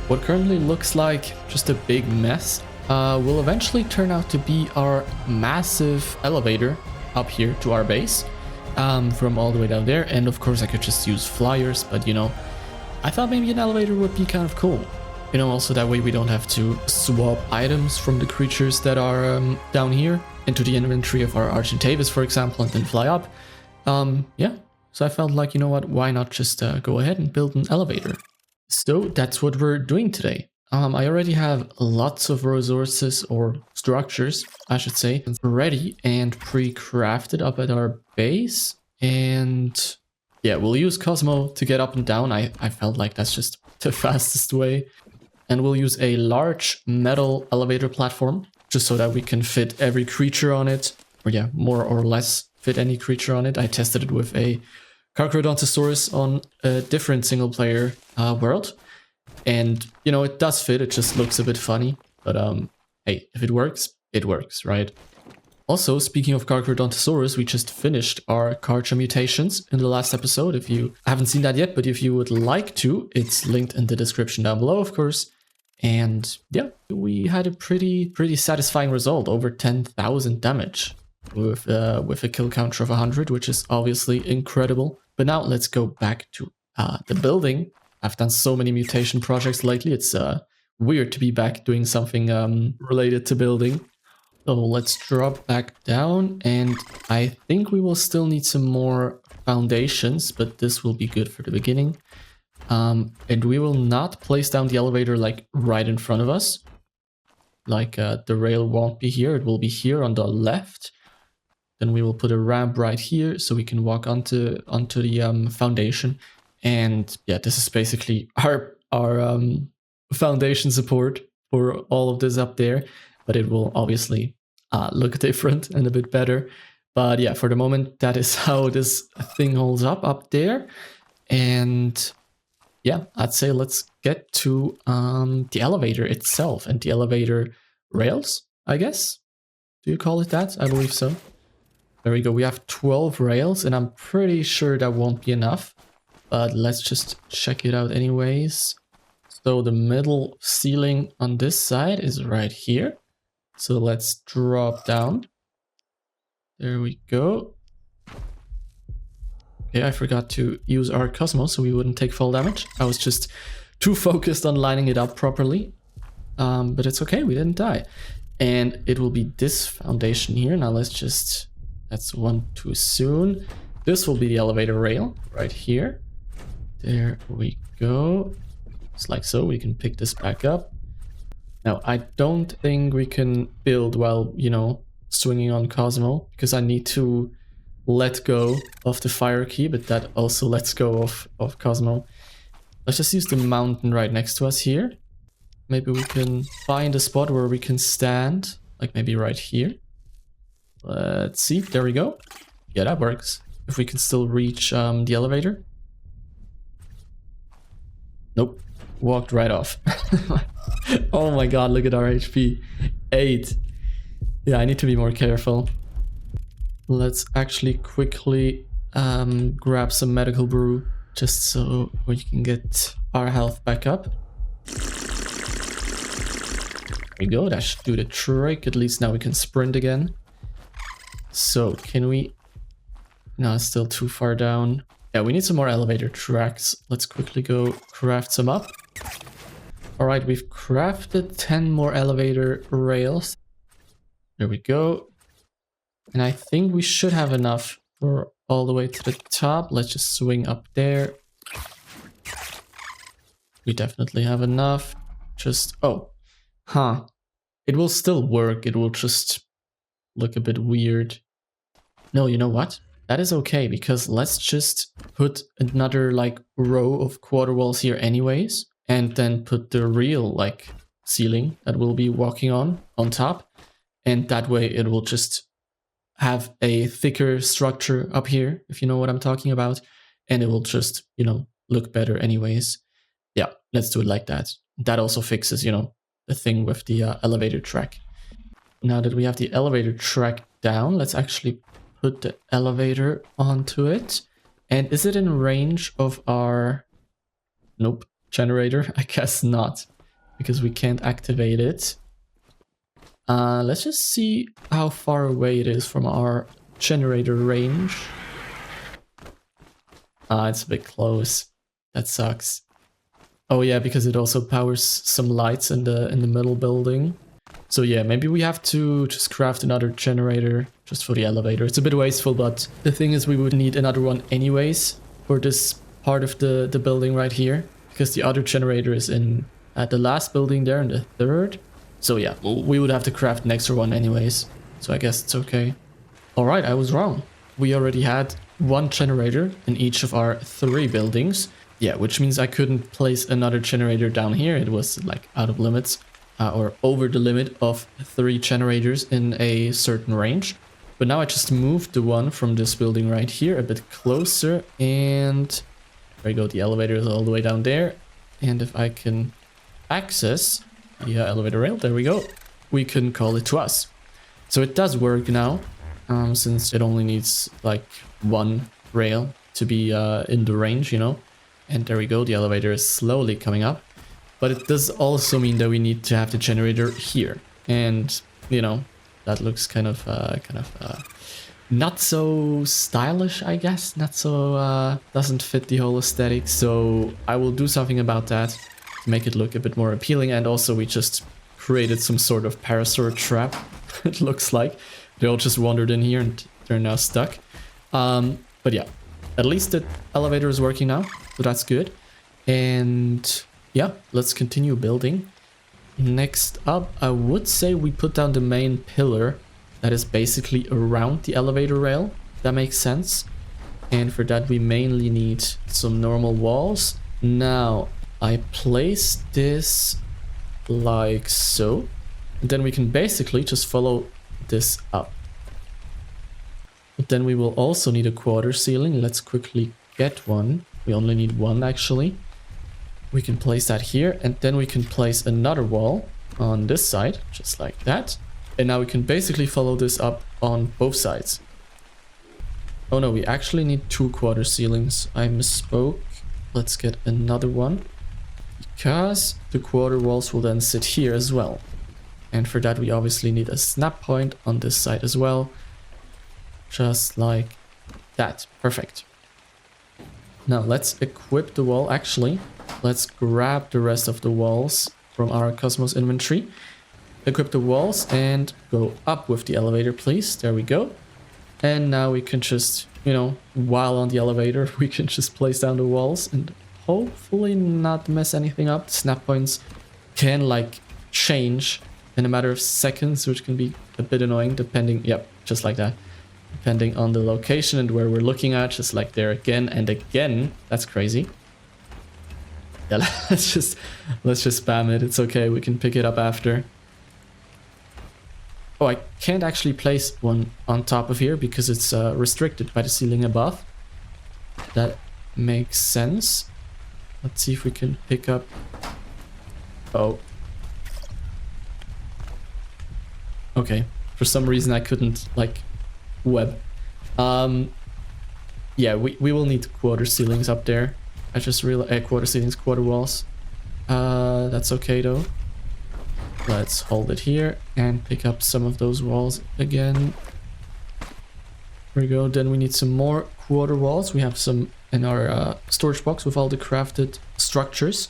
what currently looks like just a big mess will eventually turn out to be our massive elevator up here to our base, from all the way down there. And of course I could just use flyers, but you know, I thought maybe an elevator would be kind of cool. You know, also that way we don't have to swap items from the creatures that are down here into the inventory of our Argentavis, for example, and then fly up. Yeah, so I felt like, you know what, why not just go ahead and build an elevator? So that's what we're doing today. I already have lots of resources, or structures, I should say, ready and pre-crafted up at our base. And yeah, we'll use Cosmo to get up and down. I felt like that's just the fastest way. And we'll use a large metal elevator platform, just so that we can fit every creature on it. Or yeah, more or less fit any creature on it. I tested it with a Carcharodontosaurus on a different single player world. And, you know, it does fit, it just looks a bit funny. But hey, if it works, right? Also, speaking of Carcharodontosaurus, we just finished our Carcha mutations in the last episode. If you haven't seen that yet, but if you would like to, it's linked in the description down below, of course. And yeah, we had a pretty satisfying result, over 10,000 damage with a kill counter of 100, which is obviously incredible. But now let's go back to the building. I've done so many mutation projects lately. It's weird to be back doing something related to building. So let's drop back down, and I think we will still need some more foundations, but this will be good for the beginning. And we will not place down the elevator like right in front of us. Like the rail won't be here, it will be here on the left. Then we will put a ramp right here so we can walk onto the foundation. And yeah, this is basically our foundation support for all of this up there, but it will obviously look different and a bit better. But yeah, for the moment, that is how this thing holds up there. And yeah, I'd say let's get to the elevator itself and the elevator rails, I guess. Do you call it that? I believe so. There we go. We have 12 rails, and I'm pretty sure that won't be enough. But let's just check it out anyways. So the middle ceiling on this side is right here. So let's drop down. There we go. Okay, I forgot to use our Cosmo so we wouldn't take fall damage. I was just too focused on lining it up properly. But it's okay, we didn't die. And it will be this foundation here. Now let's just... That's one too soon. This will be the elevator rail right here. There we go. Just like so, we can pick this back up. Now, I don't think we can build while, you know, swinging on Cosmo, because I need to let go of the fire key, but that also lets go of Cosmo. Let's just use the mountain right next to us here. Maybe we can find a spot where we can stand, like maybe right here. Let's see, there we go. Yeah, that works. If we can still reach the elevator. Nope, walked right off. Oh my god, look at our HP. 8. Yeah, I need to be more careful. Let's actually quickly grab some medical brew, just so we can get our health back up. There we go, that should do the trick. At least now we can sprint again. So, can we... No, it's still too far down. Yeah, we need some more elevator tracks. Let's quickly go craft some up. Alright, we've crafted 10 more elevator rails. There we go. And I think we should have enough for all the way to the top. Let's just swing up there. We definitely have enough. Just... Oh. Huh. It will still work. It will just look a bit weird. No, you know what? That is okay, because let's just put another like row of quarter walls here anyways, and then put the real like ceiling that we'll be walking on top, and that way it will just have a thicker structure up here, if you know what I'm talking about, and it will just, you know, look better anyways. Yeah, let's do it like that. That also fixes, you know, the thing with the elevator track. Now that we have the elevator track down, let's actually put the elevator onto it. And is it in range of our... Nope. Generator? I guess not. because we can't activate it. Let's just see how far away it is from our generator range. It's a bit close. That sucks. Oh yeah, because it also powers some lights in the middle building. So yeah, maybe we have to just craft another generator just for the elevator. It's a bit wasteful, but the thing is we would need another one anyways for this part of the building right here, because the other generator is in the last building there, in the third. So yeah, we would have to craft an extra one anyways. So I guess it's okay. All right, I was wrong. We already had one generator in each of our 3 buildings. Yeah, which means I couldn't place another generator down here. It was like out of limits or over the limit of 3 generators in a certain range. But now I just moved the one from this building right here a bit closer, and there we go. The elevator is all the way down there. And if I can access the elevator rail, there we go. We can call it to us. So it does work now, since it only needs like 1 rail to be in the range, you know. And there we go, the elevator is slowly coming up. But it does also mean that we need to have the generator here. And, you know, that looks kind of not so stylish, I guess. Not so, doesn't fit the whole aesthetic. So I will do something about that to make it look a bit more appealing. And also we just created some sort of parasaur trap, it looks like. They all just wandered in here and they're now stuck. But yeah, at least the elevator is working now. So that's good. And yeah, let's continue building. Next up, I would say we put down the main pillar that is basically around the elevator rail. That makes sense. And for that, we mainly need some normal walls. Now, I place this like so. And then we can basically just follow this up. But then we will also need a quarter ceiling. Let's quickly get one. We only need 1 actually. We can place that here, and then we can place another wall on this side, just like that. And now we can basically follow this up on both sides. Oh no, we actually need 2 quarter ceilings. I misspoke. Let's get another one, because the quarter walls will then sit here as well. And for that we obviously need a snap point on this side as well. Just like that. Perfect. Now let's equip the wall. Actually, let's grab the rest of the walls from our Cosmos inventory. Equip the walls and go up with the elevator, please. There we go. And now we can just, you know, while on the elevator, we can just place down the walls and hopefully not mess anything up. Snap points can like change in a matter of seconds, which can be a bit annoying depending, yep, just like that. Depending on the location and where we're looking at, just like there again and again. That's crazy. Yeah, let's just spam it. It's okay, we can pick it up after. Oh, I can't actually place one on top of here because it's restricted by the ceiling above. That makes sense. Let's see if we can pick up. Oh. Okay, for some reason I couldn't like web. Yeah, we will need quarter ceilings up there. I just realized quarter ceilings, quarter walls. That's okay though. Let's hold it here and pick up some of those walls again. There we go. Then we need some more quarter walls. We have some in our storage box with all the crafted structures.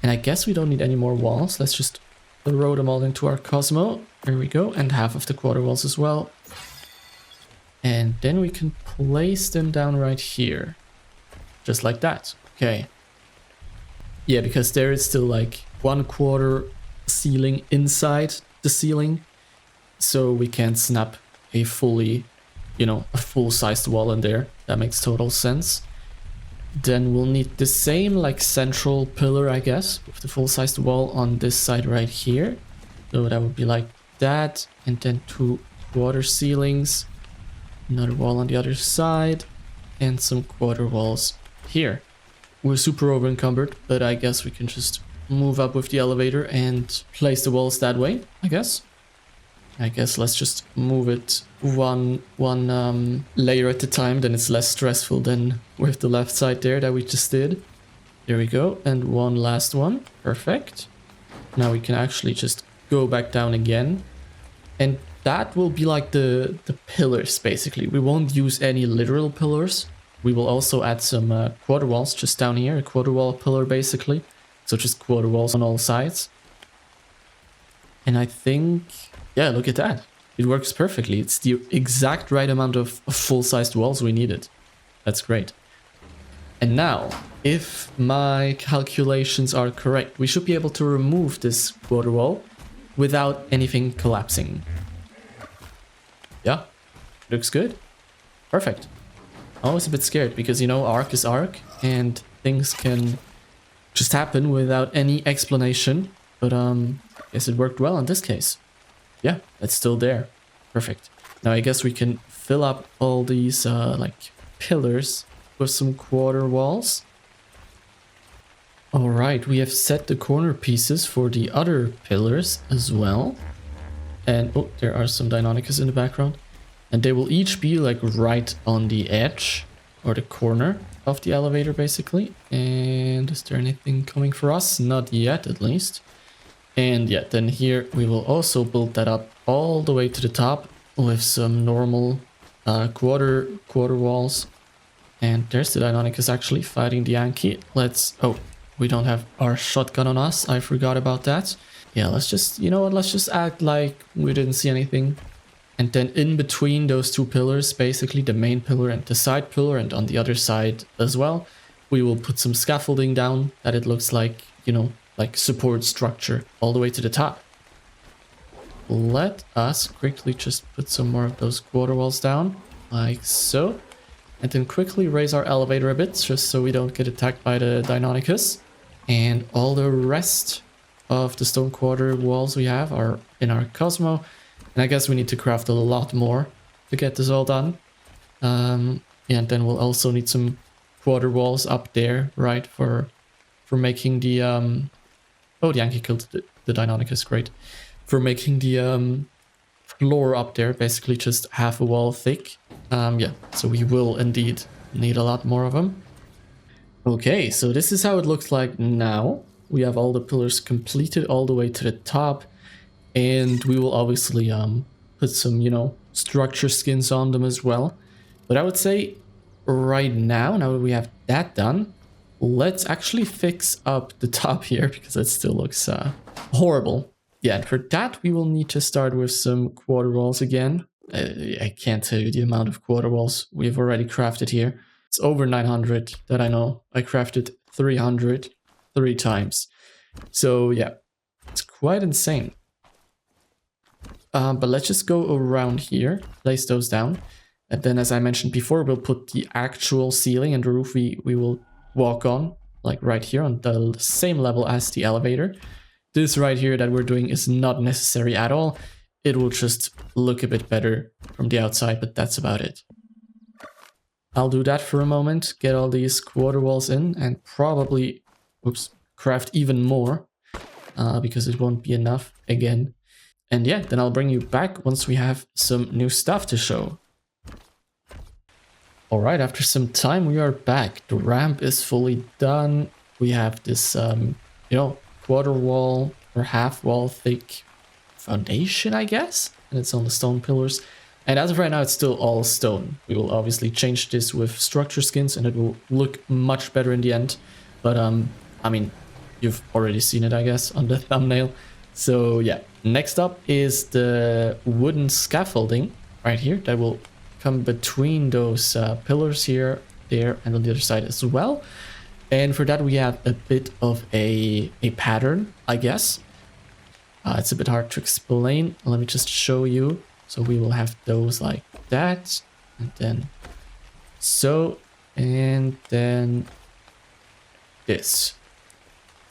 And I guess we don't need any more walls. Let's just throw them all into our Cosmo. There we go. And half of the quarter walls as well. And then we can place them down right here. Just like that. Okay. Yeah, because there is still like 1/4 ceiling inside the ceiling. So we can't snap a fully, you know, a full-sized wall in there. That makes total sense. Then we'll need the same like central pillar, I guess, with the full-sized wall on this side right here. So that would be like that. And then 2 quarter ceilings. Another wall on the other side. And some quarter walls here. We're super over encumbered, but I guess we can just move up with the elevator and place the walls that way, I guess. Let's just move it one layer at a time, then it's less stressful than with the left side there that we just did. There we go, and one last one. Perfect. Now we can actually just go back down again. And that will be like the pillars, basically. We won't use any literal pillars. We will also add some quarter walls just down here, a quarter wall pillar, basically. So just quarter walls on all sides. And I think, yeah, look at that. It works perfectly. It's the exact right amount of full-sized walls we needed. That's great. And now, if my calculations are correct, we should be able to remove this quarter wall without anything collapsing. Yeah, looks good. Perfect. I was a bit scared because, you know, ARK is ARK and things can just happen without any explanation. But guess it worked well in this case. Yeah, it's still there. Perfect. Now I guess we can fill up all these like pillars with some quarter walls. All right, we have set the corner pieces for the other pillars as well. And oh, there are some Deinonychus in the background. And they will each be like right on the edge or the corner of the elevator, basically. And is there anything coming for us? Not yet, at least. And yeah, then here we will also build that up all the way to the top with some normal quarter walls. And there's the Deinonychus actually fighting the Yankee. Let's... Oh, we don't have our shotgun on us. I forgot about that. Yeah, let's just... You know what? Let's just act like we didn't see anything. And then in between those two pillars, basically the main pillar and the side pillar, and on the other side as well, we will put some scaffolding down that it looks like, you know, like support structure all the way to the top. Let us quickly just put some more of those quarter walls down, like so. And then quickly raise our elevator a bit, just so we don't get attacked by the Deinonychus. And all the rest of the stone quarter walls we have are in our Cosmo. And I guess we need to craft a lot more to get this all done. Yeah, and then we'll also need some quarter walls up there, right, for making the... Oh, the Yankee killed the Deinonychus, great. For making the floor up there, basically just half a wall thick. Yeah, so we will indeed need a lot more of them. Okay, so this is how it looks like now. We have all the pillars completed all the way to the top. And we will obviously put some, you know, structure skins on them as well. But I would say right now that we have that done, let's actually fix up the top here because it still looks horrible. Yeah, and for that we will need to start with some quarter walls again. I can't tell you the amount of quarter walls we've already crafted here. It's over 900 that I know. I crafted 300 3 times. So yeah, it's quite insane. But let's just go around here, place those down. And then as I mentioned before, we'll put the actual ceiling and the roof we will walk on, like right here on the same level as the elevator. This right here that we're doing is not necessary at all. It will just look a bit better from the outside, but that's about it. I'll do that for a moment, get all these quarter walls in, and probably, oops, craft even more, because it won't be enough again. And yeah, then I'll bring you back once we have some new stuff to show. Alright, after some time we are back. The ramp is fully done. We have this, you know, quarter wall or half wall thick foundation, I guess. And it's on the stone pillars. And as of right now, it's still all stone. We will obviously change this with structure skins and it will look much better in the end. But, I mean, you've already seen it, I guess, on the thumbnail. So yeah, next up is the wooden scaffolding right here that will come between those pillars here, there, and on the other side as well. And for that we have a bit of a pattern, I guess. It's a bit hard to explain. Let me just show you. So we will have those like that, and then so, and then this.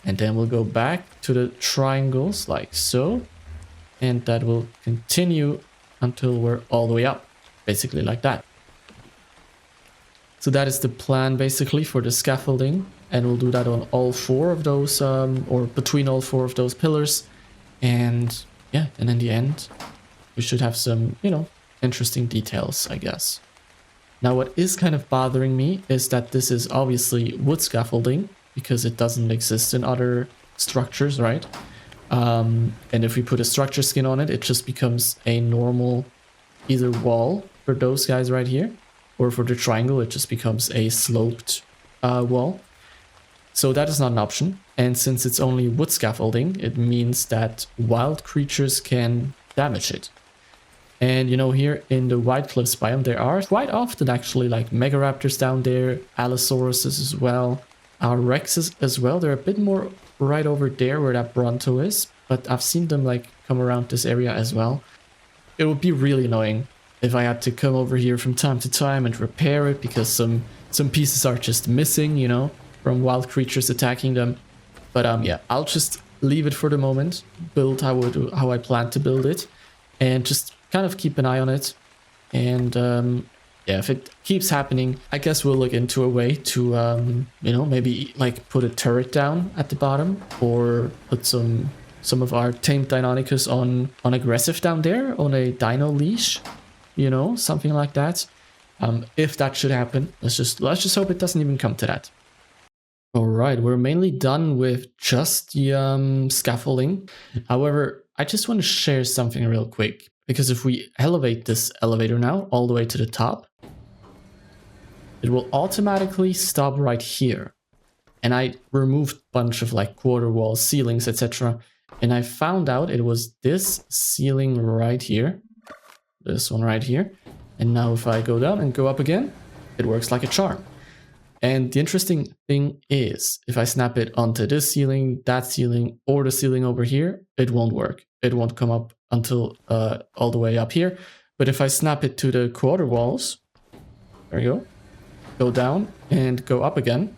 And then we'll go back to the triangles like so. And that will continue until we're all the way up, basically like that. So that is the plan basically for the scaffolding. And we'll do that on all 4 of those, or between all 4 of those pillars. And yeah, and in the end, we should have some, you know, interesting details, I guess. Now what is kind of bothering me is that this is obviously wood scaffolding, because it doesn't exist in other structures, right? And if we put a structure skin on it, it just becomes a normal either wall for those guys right here, or for the triangle, it just becomes a sloped wall. So that is not an option. And since it's only wood scaffolding, it means that wild creatures can damage it. And you know, here in the White Cliffs biome, there are quite often actually like Megaraptors down there, Allosauruses as well, Rexes as well. They're a bit more right over there where that Bronto is, but I've seen them like come around this area as well. It would be really annoying if I had to come over here from time to time and repair it because some pieces are just missing, you know, from wild creatures attacking them. But yeah, I'll just leave it for the moment, build how I plan to build it, and just kind of keep an eye on it. And yeah, if it keeps happening, I guess we'll look into a way to, you know, maybe like put a turret down at the bottom, or put some of our tamed Deinonychus on aggressive down there, on a dino leash, you know, something like that. If that should happen, let's just hope it doesn't even come to that. All right, we're mainly done with just the scaffolding. However, I just want to share something real quick, because if we elevate this elevator now all the way to the top, it will automatically stop right here. And I removed a bunch of like quarter walls, ceilings, etc. And I found out it was this ceiling right here, this one right here. And now if I go down and go up again, it works like a charm. And the interesting thing is, if I snap it onto this ceiling, that ceiling, or the ceiling over here, it won't work. It won't come up until all the way up here. But if I snap it to the quarter walls, there you go down and go up again,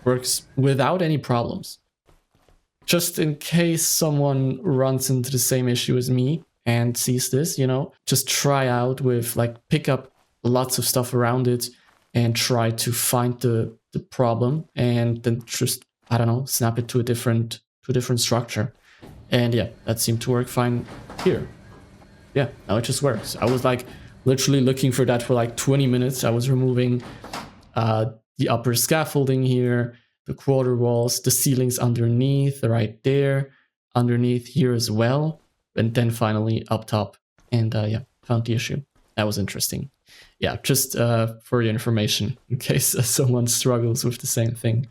works without any problems. Just in case someone runs into the same issue as me and sees this, you know, just try out with like pick up lots of stuff around it and try to find the problem, and then just, I don't know, snap it to a different structure. And yeah, that seemed to work fine here. Yeah, now it just works. I was like literally looking for that for like 20 minutes. I was removing the upper scaffolding here, the quarter walls, the ceilings underneath, right there, underneath here as well, and then finally up top. And yeah, found the issue. That was interesting. Yeah, just for your information, in case someone struggles with the same thing.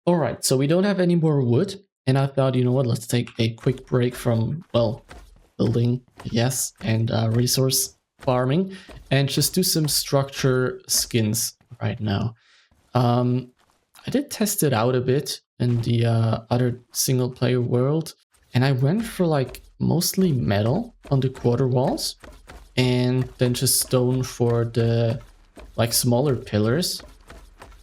All right, so we don't have any more wood. And I thought, you know what, let's take a quick break from, well, building, yes, and resource farming, and just do some structure skins right now. I did test it out a bit in the other single player world, and I went for like mostly metal on the quarter walls, and then just stone for the like smaller pillars,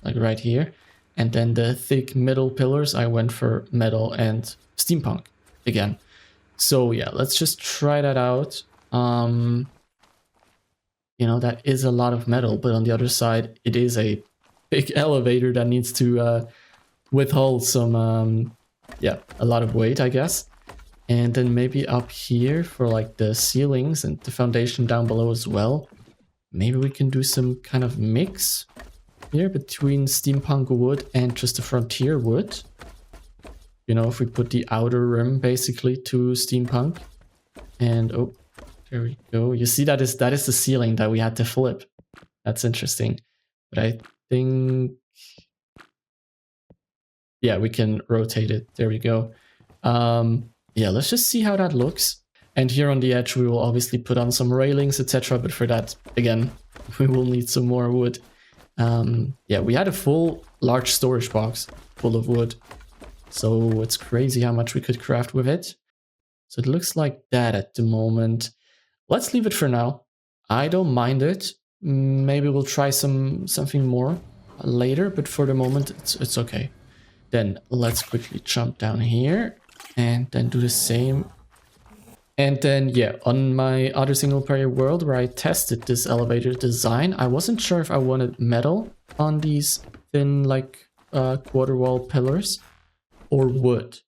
like right here. And then the thick middle pillars, I went for metal and steampunk again. So yeah, let's just try that out. You know, that is a lot of metal, but on the other side, it is a big elevator that needs to withhold some, yeah, a lot of weight, I guess. And then maybe up here for like the ceilings and the foundation down below as well. Maybe we can do some kind of mix here between steampunk wood and just the frontier wood. You know, if we put the outer rim basically to steampunk. And oh, there we go. You see, that is the ceiling that we had to flip. That's interesting. But I think, yeah, we can rotate it. There we go. Yeah, let's just see how that looks. And here on the edge, we will obviously put on some railings, etc. But for that, again, we will need some more wood. Yeah, we had a full large storage box full of wood. So it's crazy how much we could craft with it. So it looks like that at the moment. Let's leave it for now. I don't mind it. Maybe we'll try something more later, but for the moment, it's okay. Then let's quickly jump down here and then do the same. And then, yeah, on my other single player world where I tested this elevator design, I wasn't sure if I wanted metal on these thin, like, quarter wall pillars or wood.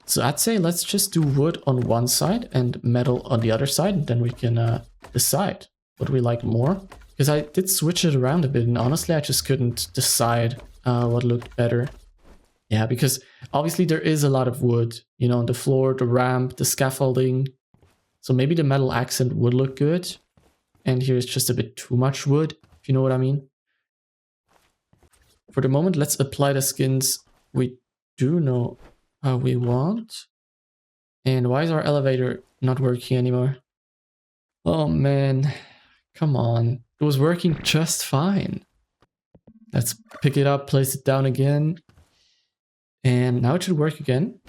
So I'd say let's just do wood on one side and metal on the other side, and then we can decide what we like more. Because I did switch it around a bit, and honestly, I just couldn't decide what looked better. Yeah, because Obviously, there is a lot of wood, you know, on the floor, the ramp, the scaffolding. So maybe the metal accent would look good. And here's just a bit too much wood, if you know what I mean. For the moment, let's apply the skins we do know how we want. And why is our elevator not working anymore? Oh man, come on. It was working just fine. Let's pick it up, place it down again. And now it should work again.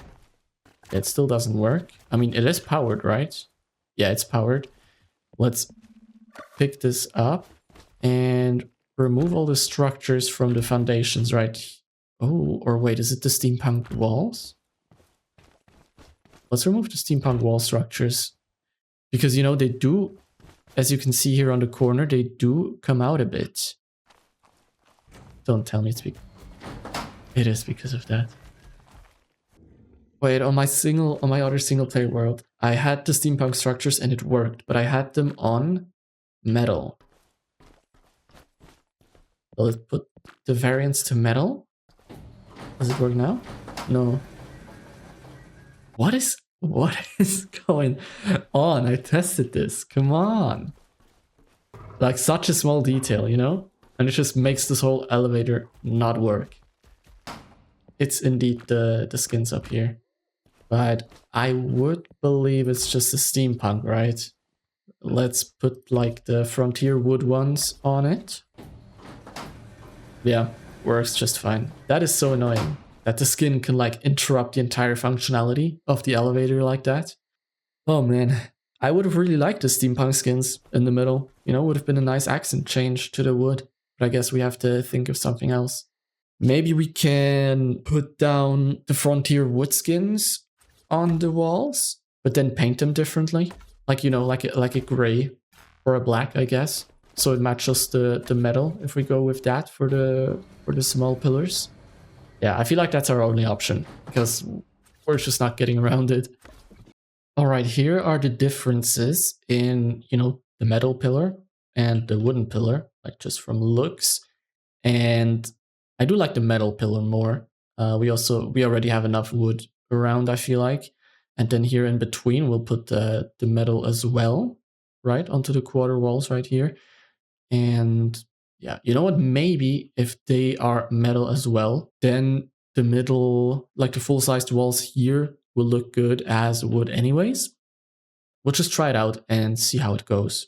It still doesn't work. I mean, it is powered, right? Yeah, it's powered. Let's pick this up and remove all the structures from the foundations, right? Oh, or wait, is it the steampunk walls? Let's remove the steampunk wall structures. Because, you know, they do, as you can see here on the corner, they do come out a bit. Don't tell me it's because... It is because of that. Wait, on my other single player world, I had the steampunk structures and it worked, but I had them on metal. Will it put the variants to metal? Does it work now? No. What is going on? I tested this. Come on. Like such a small detail, you know? And it just makes this whole elevator not work. It's indeed the skins up here. But I would believe it's just a steampunk, right? Let's put like the frontier wood ones on it. Yeah, works just fine. That is so annoying that the skin can like interrupt the entire functionality of the elevator like that. Oh man, I would have really liked the steampunk skins in the middle. You know, would have been a nice accent change to the wood. But I guess we have to think of something else. Maybe we can put down the frontier wood skins on the walls, but then paint them differently. Like, you know, like a gray or a black, I guess. So it matches the metal if we go with that for the small pillars. Yeah, I feel like that's our only option because we're just not getting around it. All right, here are the differences in, you know, the metal pillar and the wooden pillar, like just from looks. And I do like the metal pillar more. We already have enough wood around, I feel like. And then here in between, we'll put the metal as well, right? Onto the quarter walls right here. And yeah, you know what? Maybe if they are metal as well, then the middle, like the full-sized walls here will look good as wood anyways. We'll just try it out and see how it goes.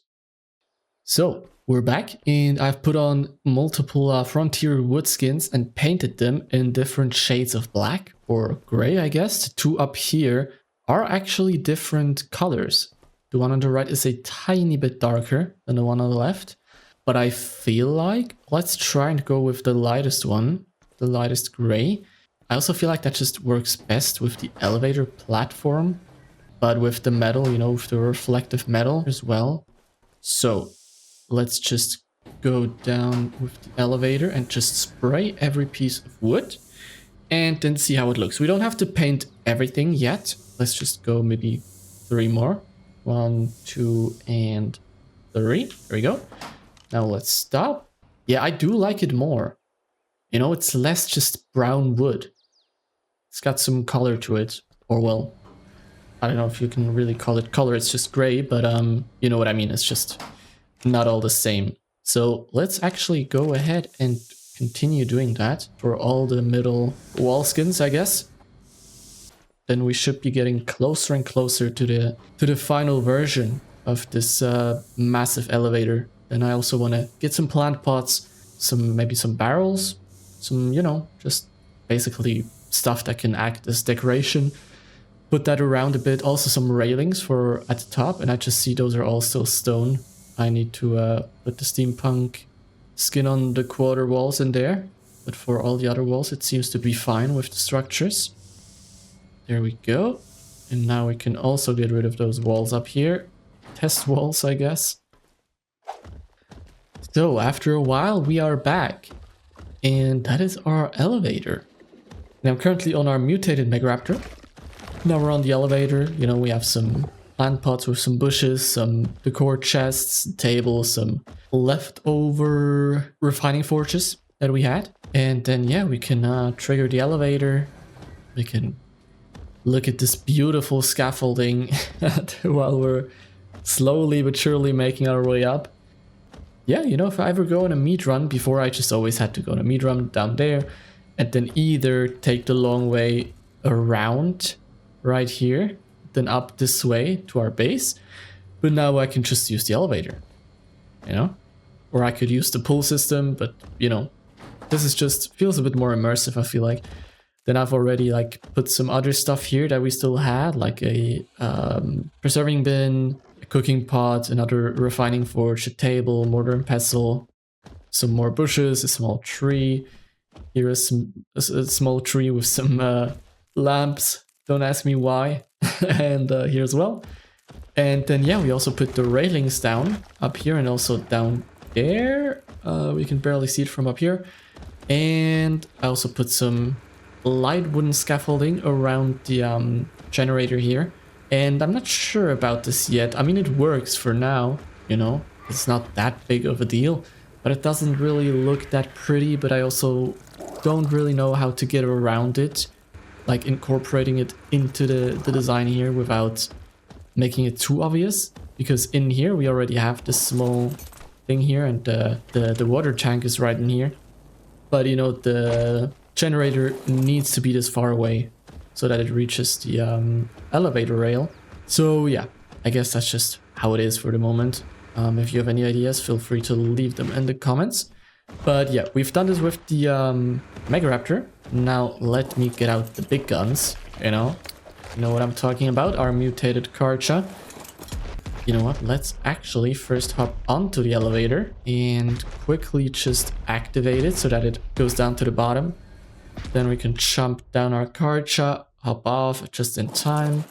So we're back and I've put on multiple frontier wood skins and painted them in different shades of black or gray, I guess. The two up here are actually different colors. The one on the right is a tiny bit darker than the one on the left. But I feel like, let's try and go with the lightest one, the lightest gray. I also feel like that just works best with the elevator platform, but with the metal, you know, with the reflective metal as well. So let's just go down with the elevator and just spray every piece of wood and then see how it looks. We don't have to paint everything yet. Let's just go maybe 3 more. 1, 2, and 3. There we go. Now let's stop. Yeah, I do like it more. You know, it's less just brown wood. It's got some color to it. Or well, I don't know if you can really call it color. It's just gray, but you know what I mean. It's just not all the same. So let's actually go ahead and continue doing that for all the middle wall skins, I guess. Then we should be getting closer and closer to the final version of this massive elevator. And I also want to get some plant pots, maybe some barrels, some, you know, just basically stuff that can act as decoration. Put that around a bit. Also some railings for at the top, and I just see those are all still stone. I need to put the steampunk skin on the quarter walls in there, but for all the other walls it seems to be fine with the structures. There we go. And now we can also get rid of those walls up here. Test walls, I guess. So after a while we are back, and that is our elevator. Now I'm currently on our mutated Megaraptor. Now we're on the elevator. You know, we have some plant pots with some bushes, some decor chests, tables, some leftover refining forges that we had. And then yeah, we can trigger the elevator. We can look at this beautiful scaffolding while we're slowly but surely making our way up. Yeah, you know, if I ever go on a meat run, before I just always had to go on a meat run down there and then either take the long way around right here, then up this way to our base. But now I can just use the elevator, you know? Or I could use the pull system, but you know, this is just feels a bit more immersive, I feel like. Then I've already like put some other stuff here that we still had, like a preserving bin, a cooking pot, another refining forge, a table, mortar and pestle, some more bushes, a small tree. Here is a small tree with some lamps. Don't ask me why. And here as well. And then yeah, we also put the railings down up here and also down there. We can barely see it from up here. And I also put some light wooden scaffolding around the generator here. And I'm not sure about this yet. I mean, it works for now, you know. It's not that big of a deal, but it doesn't really look that pretty. But I also don't really know how to get around it, like incorporating it into the design here without making it too obvious. Because in here we already have this small thing here, and the water tank is right in here. But you know, the generator needs to be this far away so that it reaches the elevator rail. So yeah, I guess that's just how it is for the moment. If you have any ideas, feel free to leave them in the comments. But yeah, we've done this with the Megaraptor. Now let me get out the big guns, you know what I'm talking about, our mutated Karcha. You know what, let's actually first hop onto the elevator and quickly just activate it so that it goes down to the bottom. Then we can jump down our Karcha, hop off just in time,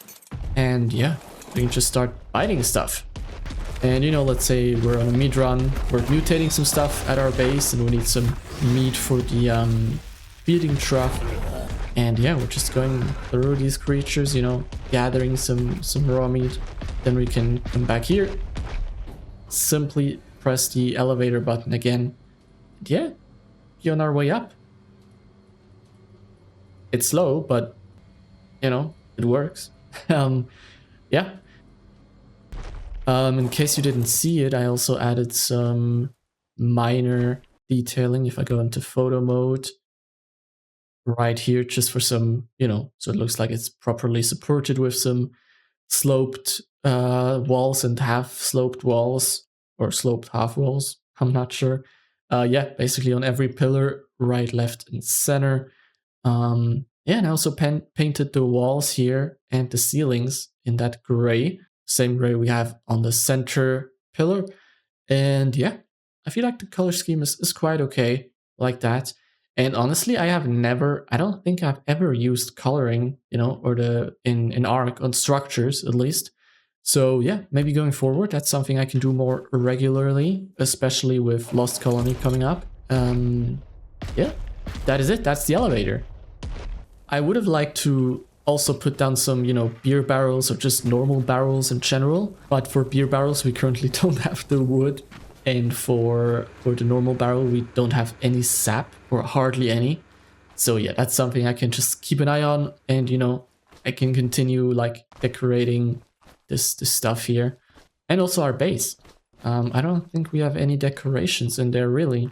and yeah, we can just start biting stuff. And you know, let's say we're on a meat run, we're mutating some stuff at our base and we need some meat for the feeding trough. And yeah, we're just going through these creatures, you know, gathering some raw meat. Then we can come back here, simply press the elevator button again. And yeah, be on our way up. It's slow, but you know, it works. Yeah. In case you didn't see it, I also added some minor detailing. If I go into photo mode right here, just for some, you know, so it looks like it's properly supported with some sloped walls and half sloped walls, or sloped half walls. I'm not sure. Yeah, basically on every pillar, right, left, and center. Yeah, and I also painted the walls here and the ceilings in that gray, same gray we have on the center pillar. And yeah, I feel like the color scheme is quite okay like that. And honestly, I don't think I've ever used coloring, you know, or in ARK on structures at least. So yeah, maybe going forward, that's something I can do more regularly, especially with Lost Colony coming up. Yeah, that is it. That's the elevator. I would have liked to also put down some, you know, beer barrels or just normal barrels in general. But for beer barrels, we currently don't have the wood. And for the normal barrel, we don't have any sap, or hardly any. So yeah, that's something I can just keep an eye on. And, you know, I can continue like decorating this stuff here. And also our base. I don't think we have any decorations in there really.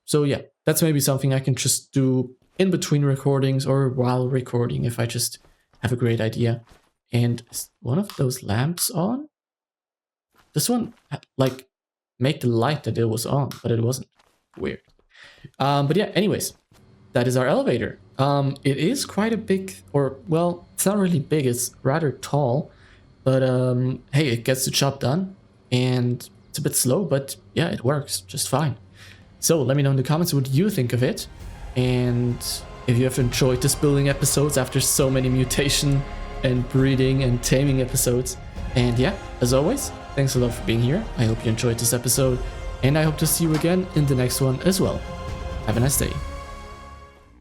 So yeah, that's maybe something I can just do in between recordings or while recording if I just have a great idea. And is one of those lamps on? This one, like, make the light that it was on, but it wasn't. Weird. But yeah, anyways, that is our elevator. It is quite a big, or well, it's not really big, it's rather tall. But hey, it gets the job done. And it's a bit slow, but yeah, it works just fine. So let me know in the comments what you think of it. And if you have enjoyed this building episodes after so many mutation and breeding and taming episodes. And yeah, as always, thanks a lot for being here. I hope you enjoyed this episode, and I hope to see you again in the next one as well. Have a nice day.